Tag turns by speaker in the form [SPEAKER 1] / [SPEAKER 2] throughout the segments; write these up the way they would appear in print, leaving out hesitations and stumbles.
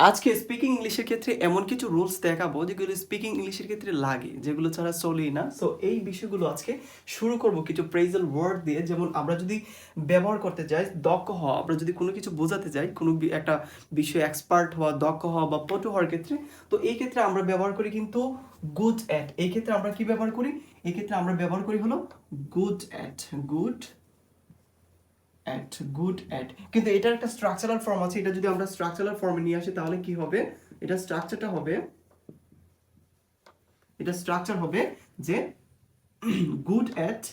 [SPEAKER 1] আজকে স্পিকিং ইংলিশের ক্ষেত্রে এমন কিছু রুলস দেখাবো যেগুলো স্পিকিং ইংলিশের ক্ষেত্রে লাগে, যেগুলো ছাড়া চলেই না। সো এই বিষয়গুলো আজকে শুরু করব কিছু প্রেজেল ওয়ার্ড দিয়ে। যেমন আমরা যদি ব্যবহার করতে যাই দক্ষ হওয়া, আমরা যদি কোনো কিছু বোঝাতে যাই, কোনো একটা বিষয়ে এক্সপার্ট হওয়া, দক্ষ হওয়া বা পটু হওয়ার ক্ষেত্রে, তো এই ক্ষেত্রে আমরা ব্যবহার করি কিন্তু গুড অ্যাট। এই ক্ষেত্রে আমরা কি ব্যবহার করি? এই ক্ষেত্রে আমরা ব্যবহার করি হলো গুড অ্যাট, গুড অ্যাট। কিন্তু এটার একটা স্ট্রাকচারাল ফর্ম আছে। এটা যদি আমরা স্ট্রাকচারাল ফর্মে নিয়ে আসি তাহলে কি হবে? এটা স্ট্রাকচার হবে যে গুড অ্যাট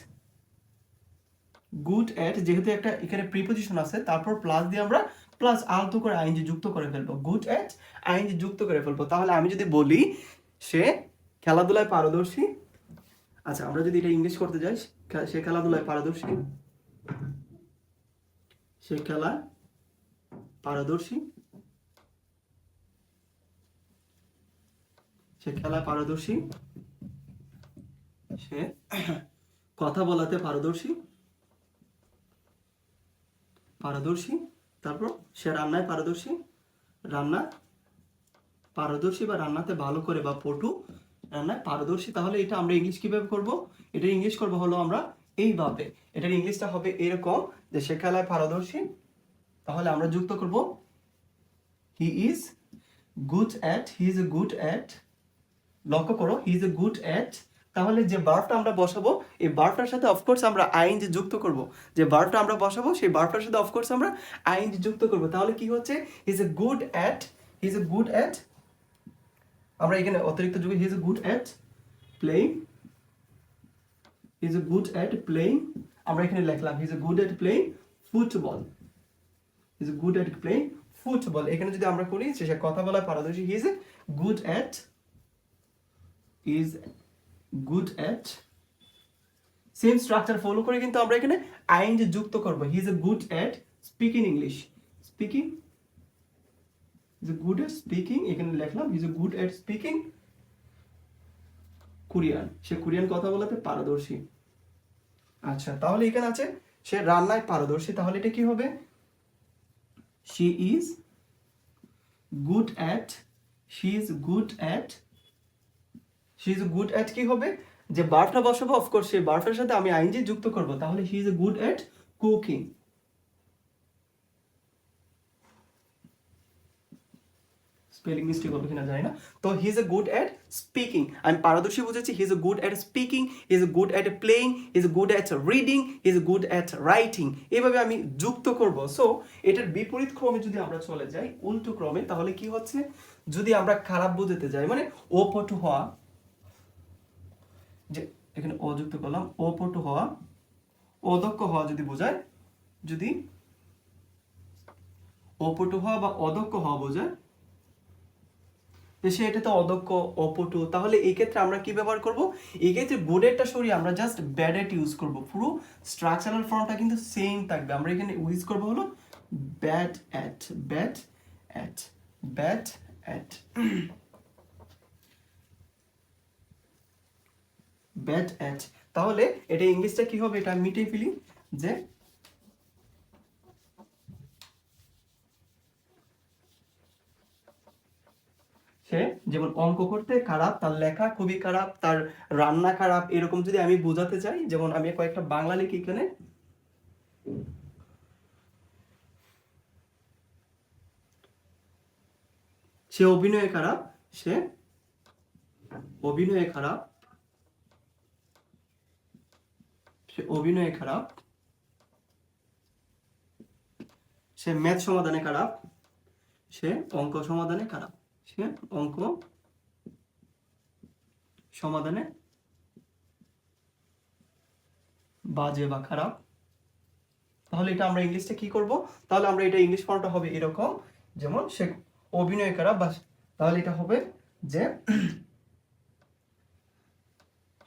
[SPEAKER 1] যেহেতু একটা এখানে প্রিপোজিশন আছে, তারপর প্লাস দিয়ে আমরা প্লাস আলতো করে আইএনজি যুক্ত করে ফেলবো। গুড অ্যাট আইএনজি যুক্ত করে ফেলবো। তাহলে আমি যদি বলি সে খেলাধুলায় পারদর্শী, আচ্ছা আমরা যদি এটা ইংলিশ করতে যাই, সে খেলাধুলায় পারদর্শী, সে খেলায় পারদর্শী, সে খেলায় পারদর্শী, সে কথা বলাতে পারদর্শী, তারপর সে রান্নায় পারদর্শী, রান্না পারদর্শী বা রান্নাতে ভালো করে বা পটু, রান্নায় পারদর্শী। তাহলে এটা আমরা ইংলিশ কিভাবে করব? এটার ইংলিশ করব হলো আমরা এইভাবে। এটার ইংলিশটা হবে এরকম যে সে খেলায় পারদর্শী, তাহলে আমরা যুক্ত করব হি ইজ গুড অ্যাট, লক্ষ্য করো he is a good at. তাহলে যে ভার্বটা আমরা বসাবো এই ভার্বটার সাথে অফকোর্স আমরা আইএনজি যুক্ত করব। যে ভার্বটা আমরা বসাবো সেই ভার্বটার সাথে অফকোর্স আমরা আইএনজি যুক্ত করব। তাহলে কি হচ্ছে? He is a good at, he is a good at, আমরা এখানে অতিরিক্ত যুগে he is a good at playing, he is a good at playing, আমরা এখানে লিখলাম he is a good at playing football, he is a good at playing football. এখানে যদি আমরা করি সে কথা বলায় পারদর্শী, he is a good at, is good at, same structure follow করে কিন্তু আমরা এখানে আইএনজি যুক্ত করব। He is a good at speaking English, speaking, is a good at speaking, এখানে লিখলাম he is a good at speaking Korean, say Korean কথা বলাতে পারদর্শী। আচ্ছা তাহলে এখানে আছে সে রান্নায় পারদর্শী, তাহলে এটা কি হবে? She is good at, she is good at, she is good at কি হবে? যে ভার্বটা বসাবো অফকোর্স সেই ভার্বটার সাথে আমি আইএনজি যুক্ত করব। তাহলে she is good at cooking, spelling mistake হবে কিনা জানি না। তো he is a good at speaking, আমি পারদর্শী বুঝেছি। He is a good at speaking, he is a good at playing, he is a good at reading, he is a good at writing. এইভাবে আমি যুক্ত করব। সো এটার বিপরীত ক্রমে যদি আমরা চলে যাই, উল্টো ক্রমে, তাহলে কি হচ্ছে? যদি আমরা খারাপ বোঝাতে যাই, মানে অপটু হওয়া, যে এখানে অযুক্ত করলাম, অপটু হওয়া, অদক্ষ হওয়া যদি বোঝায়, যদি অপটু হওয়া বা অদক্ষ হওয়া বোঝায়, সে এটা তো অদক্ষ, অপটু, তাহলে এই ক্ষেত্রে আমরা কি ব্যবহার করব? এই ক্ষেত্রে গুডেরটা সরিয়ে আমরা জাস্ট ব্যাড এট ইউজ করব। পুরো স্ট্রাকচারাল ফর্মটা কিন্তু সেম থাকবে। আমরা এখানে ইউজ করব হলো bad at, bad at, bad at, bad at. তাহলে এটা ইংলিশটা কি হবে? এটা মিটিয়ে ফেলি যে সে যেমন অঙ্ক করতে খারাপ, তার লেখা খুবই খারাপ, তার রান্না খারাপ, এরকম যদি আমি বোঝাতে চাই, যেমন আমি কয়েকটা বাংলা লিখি এখানে, সে অভিনয়ে খারাপ, সে অভিনয়ে খারাপ, সে অভিনয়ে খারাপ, সে ম্যাথ সমাধানে খারাপ, সে অঙ্ক সমাধানে খারাপ, সে অঙ্ক সমাধানে বাজে বা খারাপ। তাহলে এটা আমরা ইংলিশটা কি করব? তাহলে আমরা এটা ইংলিশ ফর্মটা হবে এরকম, যেমন সে অভিনয় খারাপ, বা তাহলে এটা হবে যে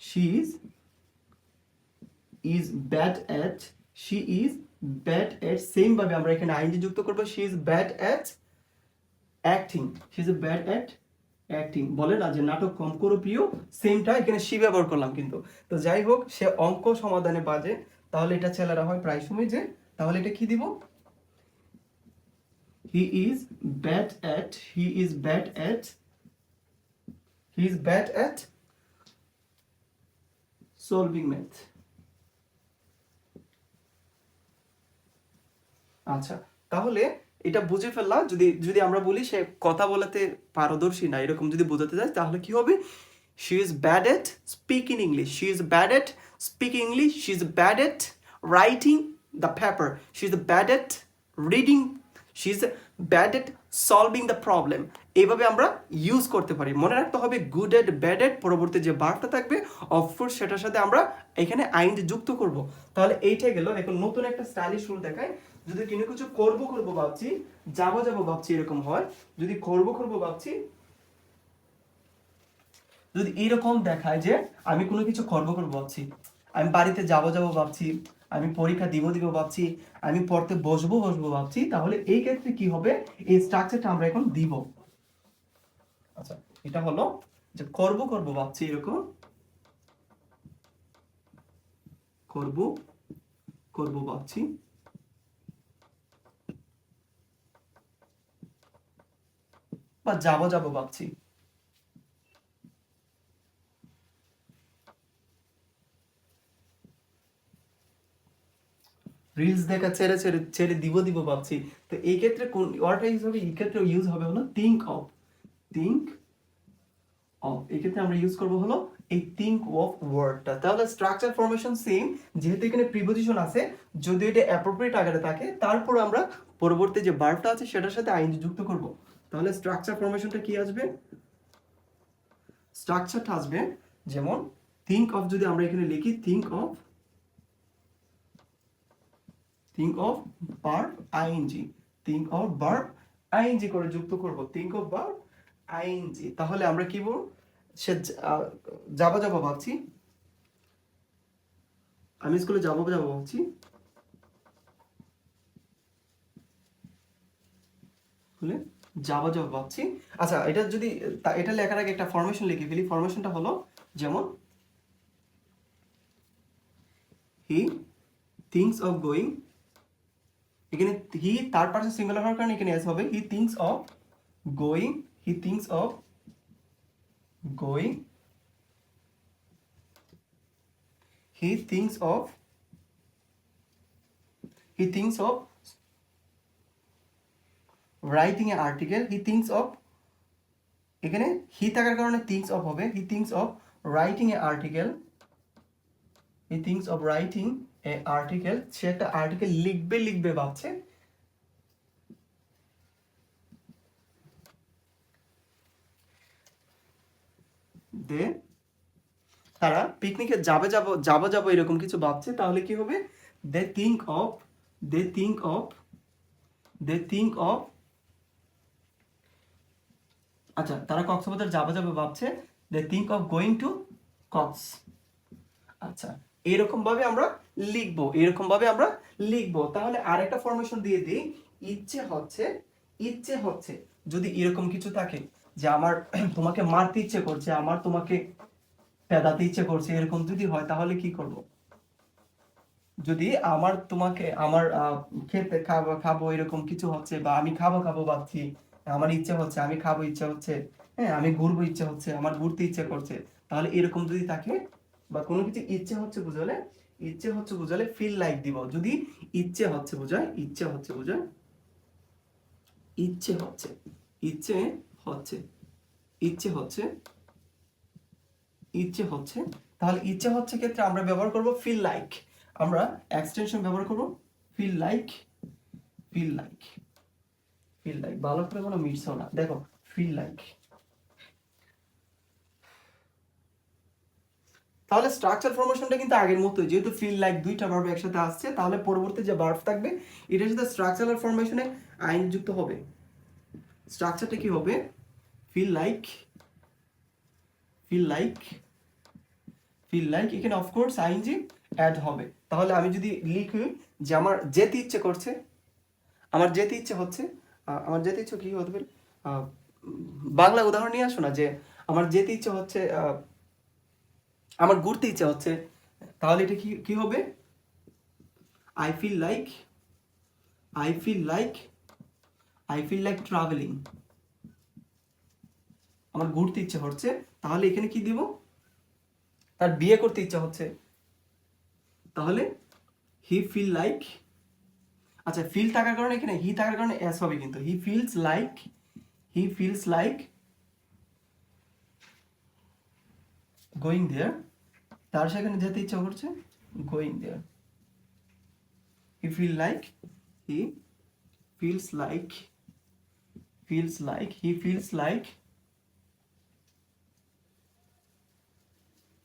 [SPEAKER 1] she is bad at, she is bad at, same ভাবে আমরা এখানে আইএনজি যুক্ত করব, she is bad at acting, she is bad at acting। বলে না যে নাটক কম করো প্রিয়, সেমটা এখানে she ব্যবহার করলাম কিন্তু। তো যাই হোক, সে অঙ্ক সমাধানে বাজে, তাহলে এটা ছেলেরা হয় প্রায় সময় যে, তাহলে এটা কি দিব? He is bad at he is bad at he is bad at solving math. আচ্ছা, তাহলে এটা বুঝে ফেললাম। যদি যদি আমরা বলি সে কথা বলাতে পারদর্শী না, এরকম যদি বোঝাতে চাই তাহলে কি হবে? She is bad at speaking English, she is bad at speaking English, she is bad at writing the paper, she is bad at reading, she is bad at solving the problem. এইভাবে আমরা use করতে পারি। মনে রাখতে হবে good at bad এট পরবর্তী যে ভার্বটা থাকবে অফকোর্স সেটার সাথে আমরা এখানে আইন যুক্ত করব। তাহলে এইটাই গেল। এখন নতুন একটা স্টাইলিশ রুল দেখায়। যদি কিনে কিছু করবো করবো ভাবছি, যাবো যাবো ভাবছি, এরকম হয়। যদি করবো করবো ভাবছি, যদি এরকম দেখায় যে আমি কোনো কিছু করবো করবো ভাবছি, আমি বাড়িতে যাবো যাবো ভাবছি, আমি পরীক্ষা দিব দিব ভাবছি, আমি পড়তে বসবো বসবো ভাবছি, তাহলে এই ক্ষেত্রে কি হবে? এই স্ট্রাকচারটা আমরা এখন দিব। আচ্ছা, এটা হলো যে করবো করবো ভাবছি, এরকম করবো করবো ভাবছি, বা যাবো যাবো ভাবছি। রিলস দেখা ছেড়ে ছেড়ে ছেড়ে দিব দিব ভাবছি। তো এই ক্ষেত্রে কোন ওয়ার্ডটা ইউজ হবে? এই ক্ষেত্রে ইউজ হবে হলো থিঙ্ক অফ, থিঙ্ক অফ। এই ক্ষেত্রে আমরা ইউজ করব হলো এই থিঙ্ক অফ ওয়ার্ডটা। তাহলে স্ট্রাকচার ফরমেশন সেম, যেহেতু এখানে প্রিপোজিশন আছে, যদি এটা অ্যাপ্রোপ্রিয়েট আকারে থাকে, তারপর আমরা পরবর্তী যে ভার্বটা আছে সেটার সাথে আইএনজি যুক্ত করব। তাহলে স্ট্রাকচার ফরমেশনটা কি আসবে? স্ট্রাকচারটা আসবে যেমন থিঙ্ক অফ, যদি আমরা এখানে লিখি think of verb I N G, think of verb I N G করে যুক্ত করব, থিঙ্ক অফ ভার্ব আইএনজি। তাহলে আমরা কি বলবো? সে যাবো যাবো ভাবছি, আমি স্কুলে যাবো যাবো ভাবছি, স্কুলে যাবো যাবো ভাবছি। আচ্ছা, এটা যদি এটা লেখার আগে একটা ফরমেশন লিখে ফেলি। ফরমেশনটা হলো যেমন হি থিংস অফ গোয়িং, এখানে হি থার্ড পারসন সিঙ্গুলার হওয়ার কারণে এখানে এস হবে। He thinks of going, he thinks of going, he thinks of writing a article, he thinks of, এখানে হি থাকার কারণে থিংস অফ হবে। He thinks of writing a article, he thinks of writing a article, সে একটা article লিখবে লিখবে ভাবছে। দে তারা পিকনিকে যাবে যাবো যাবো যাবো এরকম কিছু ভাবছে, তাহলে কি হবে? They think of, they think of, they think of, আচ্ছা তারা কক্সবাজার যাবে যাবে ভাবছে, they think of going to Cox. আচ্ছা, এরকম ভাবে আমরা লিখবো, এরকম ভাবে আমরা লিখবো। তাহলে আরেকটা ফরমেশন দিয়ে দিই। ইচ্ছে হচ্ছে, ইচ্ছে হচ্ছে যদি এরকম কিছু থাকে যে আমার তোমাকে মারতে ইচ্ছে করছে, আমার তোমাকে পেদাতে ইচ্ছে করছে, এরকম যদি হয় তাহলে কি করব? যদি আমার তোমাকে আমার খেতে খাবো খাবো এরকম কিছু হচ্ছে, বা আমি খাবো খাবো ভাবছি, আমার ইচ্ছে হচ্ছে, আমি খাবো ইচ্ছে হচ্ছে, হ্যাঁ আমি ঘুরবো ইচ্ছে হচ্ছে, আমার ঘুরতে ইচ্ছে করছে, তাহলে এরকম যদি থাকে বা কোনো কিছু ইচ্ছে হচ্ছে বুঝালে, ইচ্ছে হচ্ছে বুঝালে ফিল লাইক দিব। যদি ইচ্ছে হচ্ছে বোঝায়, ইচ্ছে হচ্ছে বোঝায়, ইচ্ছে হচ্ছে, ইচ্ছে হচ্ছে, ইচ্ছে হচ্ছে, ইচ্ছে হচ্ছে, তাহলে ইচ্ছে হচ্ছে ক্ষেত্রে আমরা ব্যবহার করব ফিল লাইক। আমরা এক্সটেনশন ব্যবহার করব feel like, feel like, feel like. ভালো করে কোনো মিটছেও না, দেখো ফিল লাইক। তাহলে স্ট্রাকচার ফরমেশনটা কিন্তু আগের মতোই, যেহেতু ফিল লাইক দুইটা ভার্ব একসাথে আসছে, তাহলে পরবর্তী যে ভার্ব থাকবে এটার সাথে স্ট্রাকচারাল ফরমেশনে আইন যুক্ত হবে। স্ট্রাকচারটা কি হবে? Feel like, feel like, feel like, এখানে অফকোর্স আইএনজি অ্যাড হবে। তাহলে আমি যদি লিখি যে আমার যেতে ইচ্ছে করছে, আমার যেতে ইচ্ছে হচ্ছে, আমার যেতে ইচ্ছে কি হতে পারে? বাংলা উদাহরণ নিয়ে আসো না, যে আমার যেতে ইচ্ছে হচ্ছে, আমার ঘুরতে ইচ্ছে হচ্ছে, তাহলে এটা কি কি হবে? I feel like, I feel like, I feel like traveling, আমার ঘুরতে ইচ্ছা হচ্ছে, তাহলে এখানে কি দিব, তার বিয়ে করতে ইচ্ছা হচ্ছে, তাহলে হি ফিল লাইক, আচ্ছা ফিল থাকার কারণে এখানে হি থাকার কারণে এস হবে, কিন্তু he feels like going there, তার সেখানে যেতে ইচ্ছা করছে, going there, he feel like, he feels like, he feels like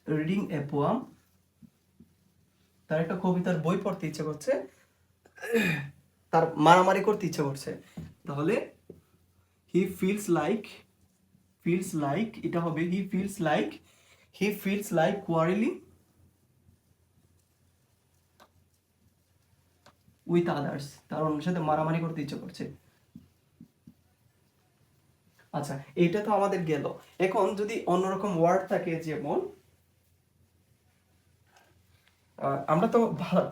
[SPEAKER 1] reading a poem, তার একটা কবিতার বই পড়তে ইচ্ছা করছে, তার মারামারি করতে ইচ্ছা করছে, তাহলে হি ফিলস লাইক এটা হবে হি feels like quarrelling with others, তার অন্যের সাথে মারামারি করতে ইচ্ছা করছে। আচ্ছা এইটা তো আমাদের গেল। এখন যদি অন্যরকম ওয়ার্ড থাকে, যেমন আমরা তো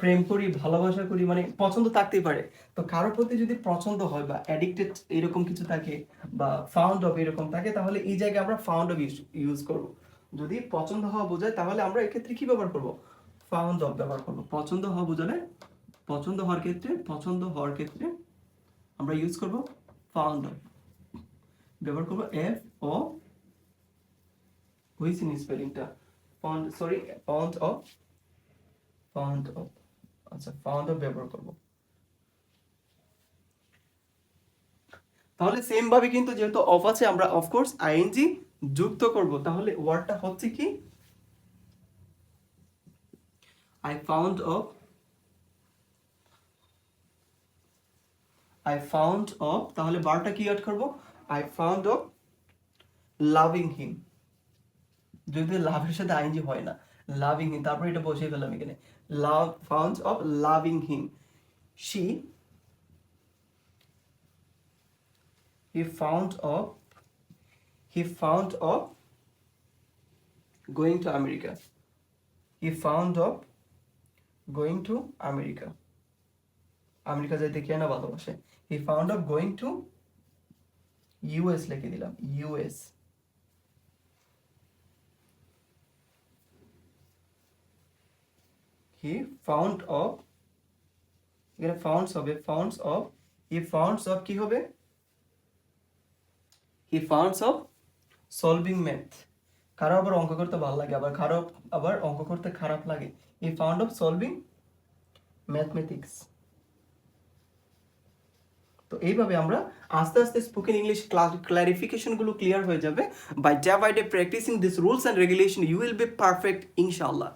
[SPEAKER 1] প্রেম করি, ভালোবাসা করি, মানে পছন্দ থাকতেই পারে, তো কারোর প্রতি যদি পছন্দ হয় বা অ্যাডিক্টেড এরকম কিছু থাকে বা ফাউন্ড অফ এরকম থাকে, তাহলে এই জায়গায় আমরা ফাউন্ড অফ ইউজ করব। যদি পছন্দ হওয়া বোঝায় তাহলে আমরা এক্ষেত্রে কি ব্যবহার করব, ফাউন্ড অফ ব্যবহার করব। পছন্দ হওয়া বোঝালে, পছন্দ হওয়ার ক্ষেত্রে আমরা ইউজ করব ফাউন্ড অফ, ব্যবহার করব এফ ও, হয়েছে স্পেলিংটা, ফাউন্ড অফ, আচ্ছা ফাউন্ড অফ ব্যবহার করব। তাহলে সেম ভাবে কিন্তু যেহেতু অফ আছে, আমরা অফকোর্স আইএনজি যুক্ত করব। তাহলে ওয়ার্ডটা হচ্ছে কি, আই ফাউন্ড অফ, তাহলে বারটা কি অ্যাড করব, আই ফাউন্ড অফ লাভিং হিম, যদি লাভের সাথে আইএনজি হয় না, লাভিং হিম, তারপরে এটা বসিয়ে ফেললাম এখানে, found of loving him, she he found of going to America, America যাইতে কে না ভালোবাসে, he found of going to US, লিখে দিলাম US, he found of, এখানে he founds of কি হবে, he founds of solving math, কারো আবার অঙ্ক করতে ভালো লাগে, আবার অঙ্ক করতে খারাপ লাগে, he found of solving mathematics। তো এইভাবে আমরা আস্তে আস্তে স্পোকেন ইংলিশ ক্লারিফিকেশনগুলো ক্লিয়ার হয়ে যাবে। By day practicing this rules and regulation you will be perfect ইনশাআল্লাহ।